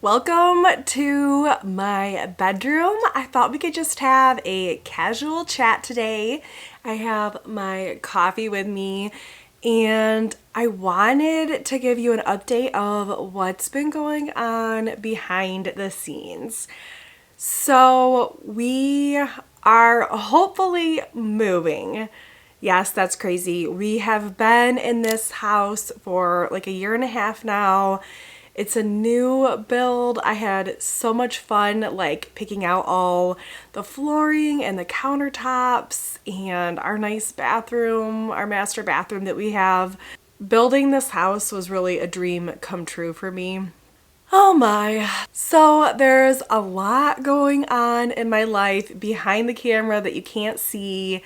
Welcome to my bedroom. I thought we could just have a casual chat today. I have my coffee with me and I wanted to give you an update of what's been going on behind the scenes. So we are hopefully moving. Yes, that's crazy. We have been in this house for like a year and a half now. It's a new build. I had so much fun like picking out all the flooring and the countertops and our nice bathroom, our master bathroom that we have. Building this house was really a dream come true for me. Oh my. So there's a lot going on in my life behind the camera that you can't see.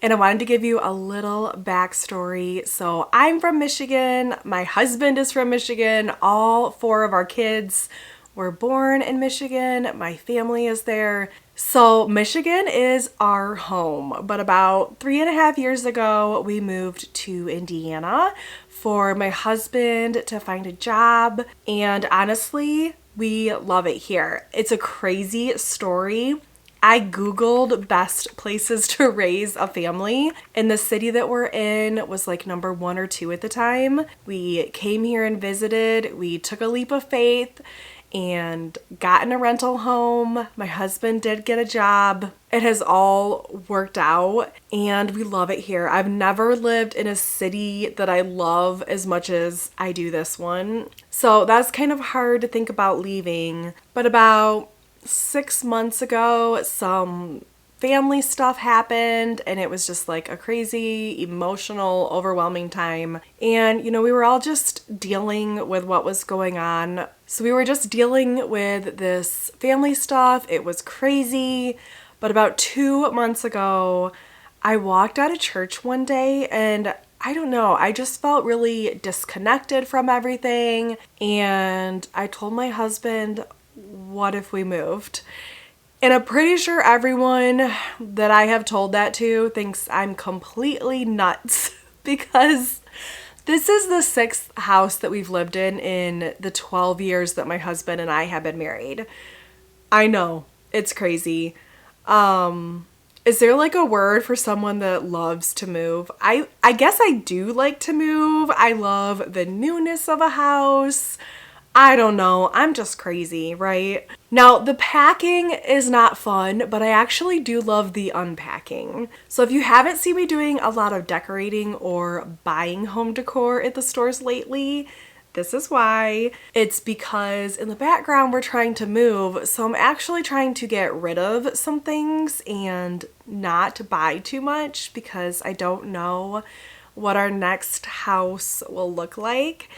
And I wanted to give you a little backstory. So I'm from Michigan. My husband is from Michigan. All four of our kids were born in Michigan. My family is there. So Michigan is our home. But about 3.5 years ago, we moved to Indiana for my husband to find a job. And honestly, we love it here. It's a crazy story. I Googled best places to raise a family, and the city that we're in was like number 1 or 2 at the time. We came here and visited. We took a leap of faith and got in a rental home. My husband did get a job. It has all worked out and we love it here. I've never lived in a city that I love as much as I do this one. So that's kind of hard to think about leaving, but about 6 months ago, some family stuff happened and it was just like a crazy, emotional, overwhelming time. And, we were all just dealing with what was going on. So we were just dealing with this family stuff. It was crazy. But about 2 months ago, I walked out of church one day and I don't know, I just felt really disconnected from everything. And I told my husband, what if we moved? And I'm pretty sure everyone that I have told that to thinks I'm completely nuts because this is the 6th house that we've lived in the 12 years that my husband and I have been married. I know, it's crazy. Is there like a word for someone that loves to move? I guess I do like to move. I love the newness of a house. I don't know. I'm just crazy, right? Now, the packing is not fun, but I actually do love the unpacking. So if you haven't seen me doing a lot of decorating or buying home decor at the stores lately, this is why. It's because in the background we're trying to move, so I'm actually trying to get rid of some things and not buy too much because I don't know what our next house will look like.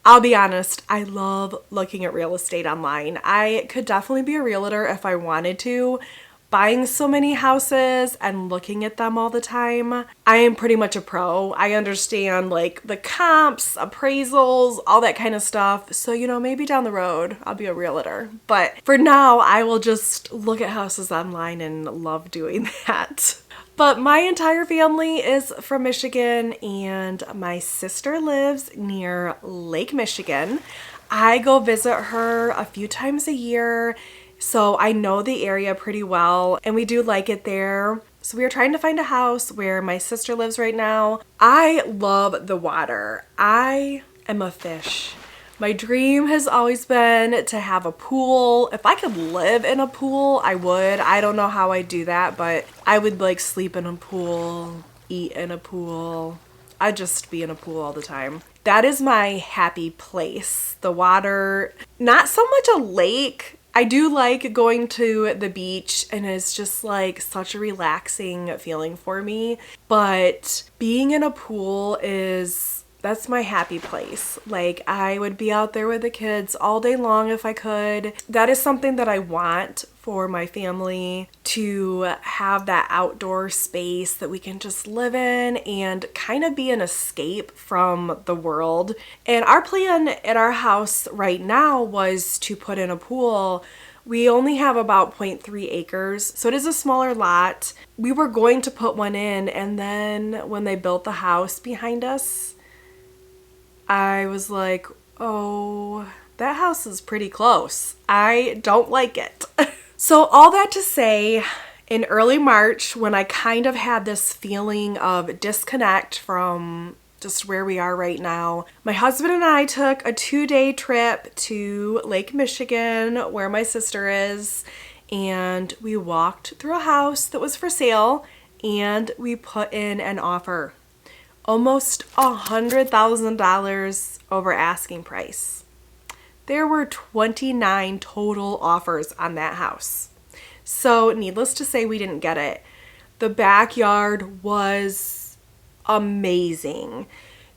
I'll be honest, I love looking at real estate online. I could definitely be a realtor if I wanted to. Buying so many houses and looking at them all the time, I am pretty much a pro. I understand like the comps, appraisals, all that kind of stuff. So, maybe down the road I'll be a realtor. But for now, I will just look at houses online and love doing that. But my entire family is from Michigan and my sister lives near Lake Michigan. I go visit her a few times a year, so I know the area pretty well and we do like it there. So we are trying to find a house where my sister lives right now. I love the water. I am a fish. My dream has always been to have a pool. If I could live in a pool, I would. I don't know how I'd do that, but I would like sleep in a pool, eat in a pool. I'd just be in a pool all the time. That is my happy place. The water, not so much a lake. I do like going to the beach and it's just like such a relaxing feeling for me. But being in a pool that's my happy place. Like I would be out there with the kids all day long if I could. That is something that I want for my family, to have that outdoor space that we can just live in and kind of be an escape from the world. And our plan at our house right now was to put in a pool. We only have about 0.3 acres, so it is a smaller lot. We were going to put one in, and then when they built the house behind us, I was like, oh, that house is pretty close. I don't like it. So all that to say, in early March, when I kind of had this feeling of disconnect from just where we are right now, my husband and I took a 2-day trip to Lake Michigan, where my sister is, and we walked through a house that was for sale, and we put in an offer. Almost $100,000 over asking price. There were 29 total offers on that house. So needless to say, we didn't get it. The backyard was amazing.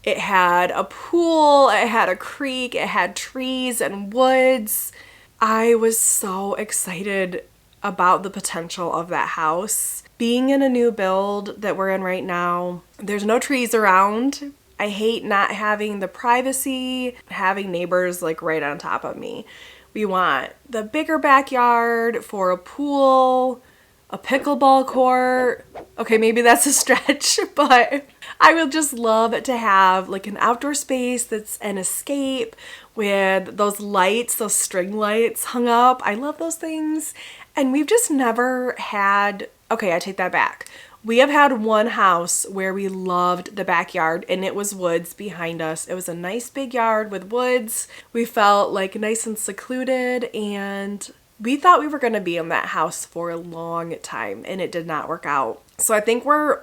It had a pool, it had a creek, it had trees and woods. I was so excited about the potential of that house. Being in a new build that we're in right now, there's no trees around. I hate not having the privacy, having neighbors like right on top of me. We want the bigger backyard for a pool, a pickleball court. Okay, maybe that's a stretch, but I would just love to have like an outdoor space that's an escape with those lights, those string lights hung up. I love those things. And we've just never had, okay, I take that back. We have had one house where we loved the backyard, and it was woods behind us. It was a nice big yard with woods. We felt like nice and secluded, and we thought we were going to be in that house for a long time, and it did not work out. So I think we're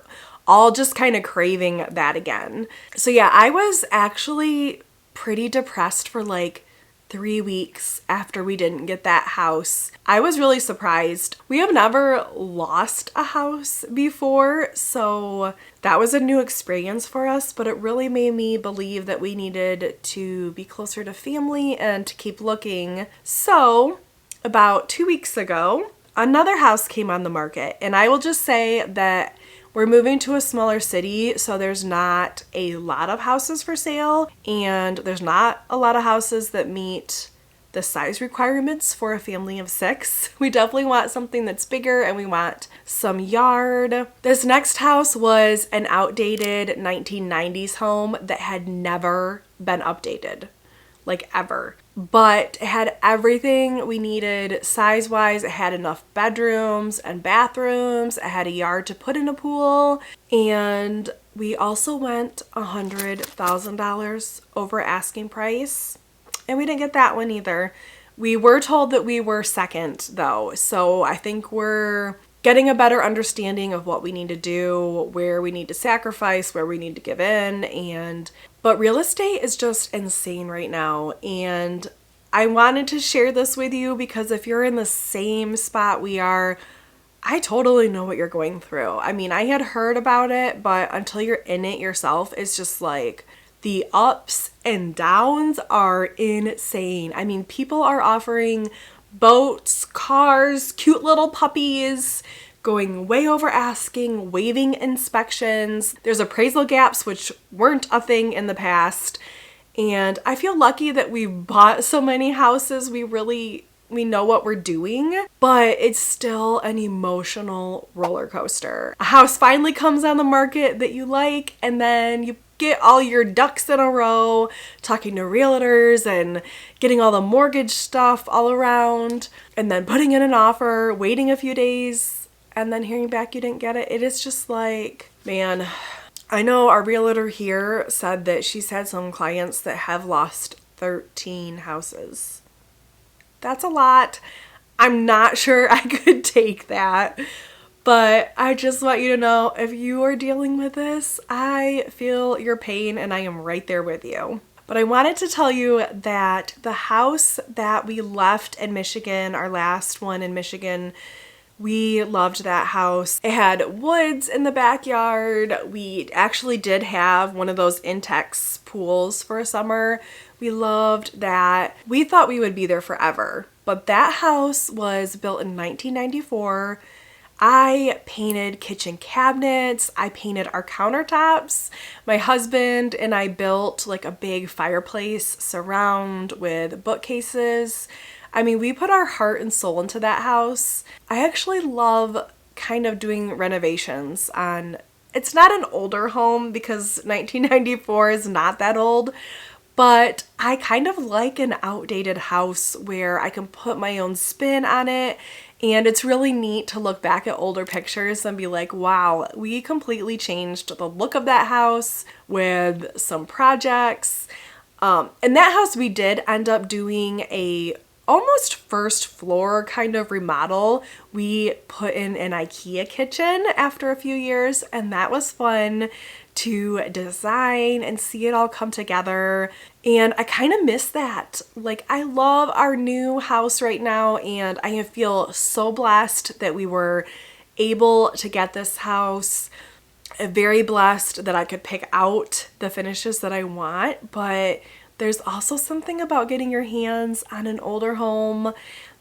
all just kind of craving that again. So yeah, I was actually pretty depressed for like 3 weeks after we didn't get that house. I was really surprised. We have never lost a house before, so that was a new experience for us, but it really made me believe that we needed to be closer to family and to keep looking. So about 2 weeks ago, another house came on the market, and I will just say that we're moving to a smaller city, so there's not a lot of houses for sale, and there's not a lot of houses that meet the size requirements for a family of 6. We definitely want something that's bigger, and we want some yard. This next house was an outdated 1990s home that had never been updated, like ever. But it had everything we needed size-wise. It had enough bedrooms and bathrooms. It had a yard to put in a pool. And we also went $100,000 over asking price. And we didn't get that one either. We were told that we were second though. So I think we're getting a better understanding of what we need to do, where we need to sacrifice, where we need to give in, but real estate is just insane right now, and I wanted to share this with you because if you're in the same spot we are, I totally know what you're going through. I mean, I had heard about it, but until you're in it yourself, it's just like the ups and downs are insane. I mean, people are offering boats, cars, cute little puppies, going way over asking, waiving inspections. There's appraisal gaps, which weren't a thing in the past. And I feel lucky that we bought so many houses. We know what we're doing, but it's still an emotional roller coaster. A house finally comes on the market that you like, and then you get all your ducks in a row, talking to realtors and getting all the mortgage stuff all around, and then putting in an offer, waiting a few days, and then hearing back you didn't get it. It is just like, man, I know our realtor here said that she's had some clients that have lost 13 houses. That's a lot. I'm not sure I could take that. But I just want you to know, if you are dealing with this, I feel your pain and I am right there with you. But I wanted to tell you that the house that we left in Michigan, our last one in Michigan, we loved that house. It had woods in the backyard. We actually did have one of those Intex pools for a summer. We loved that. We thought we would be there forever. But that house was built in 1994. I painted kitchen cabinets. I painted our countertops. My husband and I built like a big fireplace surround with bookcases. I mean, we put our heart and soul into that house. I actually love kind of doing renovations on, it's not an older home because 1994 is not that old, but I kind of like an outdated house where I can put my own spin on it. And it's really neat to look back at older pictures and be like, wow, we completely changed the look of that house with some projects. In that house, we did end up doing a almost first floor kind of remodel. We put in an IKEA kitchen after a few years, and that was fun to design and see it all come together. And I kind of miss that. Like, I love our new house right now, and I feel so blessed that we were able to get this house. Very blessed that I could pick out the finishes that I want, but there's also something about getting your hands on an older home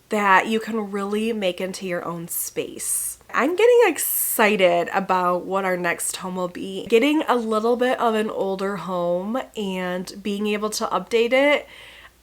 that you can really make into your own space. I'm getting excited about what our next home will be. Getting a little bit of an older home and being able to update it,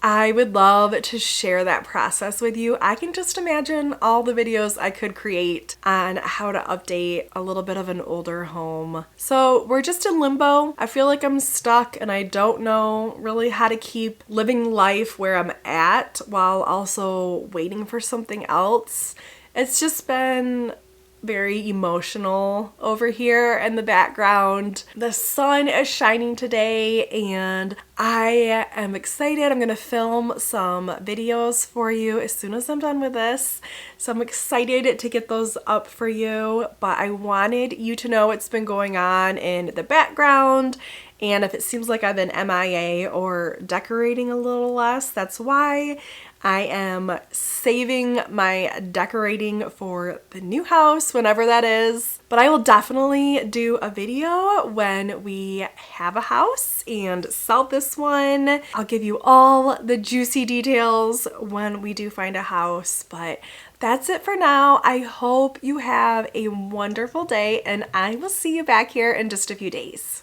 I would love to share that process with you. I can just imagine all the videos I could create on how to update a little bit of an older home. So we're just in limbo. I feel like I'm stuck and I don't know really how to keep living life where I'm at while also waiting for something else. It's just been very emotional over here in the background. The sun is shining today and I am excited. I'm gonna film some videos for you as soon as I'm done with this. So I'm excited to get those up for you, but I wanted you to know what's been going on in the background. And if it seems like I've been MIA or decorating a little less, that's why. I am saving my decorating for the new house, whenever that is. But I will definitely do a video when we have a house and sell this one. I'll give you all the juicy details when we do find a house, but that's it for now. I hope you have a wonderful day and I will see you back here in just a few days.